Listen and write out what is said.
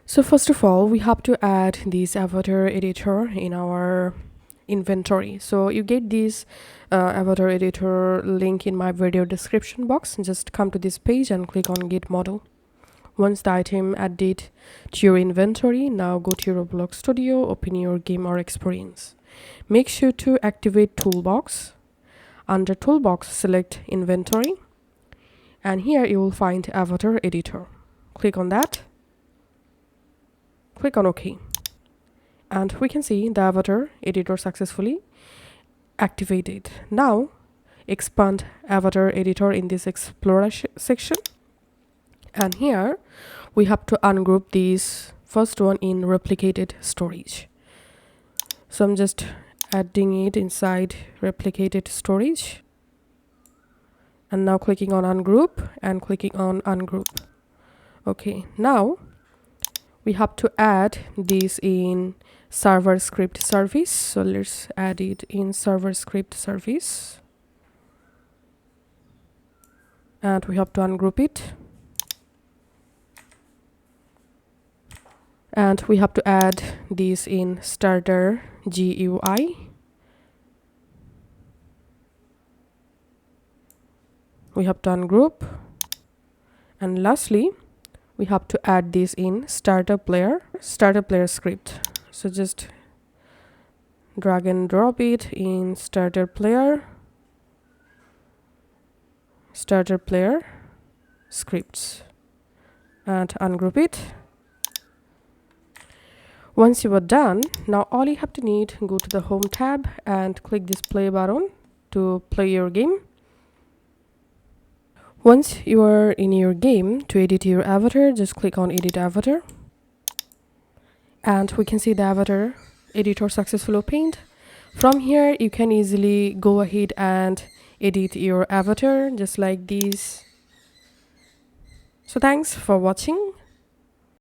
So first of all, we have to add this avatar editor in our inventory. So you get this avatar editor link in my video description box. Just come to this page and click on get model. Once the item added to your inventory, now go to your Roblox Studio, open your game or experience. Make sure to activate toolbox. Under toolbox, select inventory, and here you will find avatar editor. Click on that. Click on OK, and we can see the avatar editor successfully activated. Now expand avatar editor in this explorer section, and here we have to ungroup this first one in replicated storage. So I'm just adding it inside replicated storage, and now clicking on ungroup and clicking on ungroup. Okay, now we have to add this in server script service. So let's add it in server script service, and we have to ungroup it, and we have to add this in starter GUI. We have to ungroup, and lastly we have to add this in starter player script. So just drag and drop it in starter player scripts, and ungroup it. Once you are done, now all you have to need, go to the home tab and click this play button to play your game. Once you are in your game, to edit your avatar, just click on edit avatar, and we can see the avatar editor successfully opened. From here you can easily go ahead and edit your avatar just like this. So thanks for watching.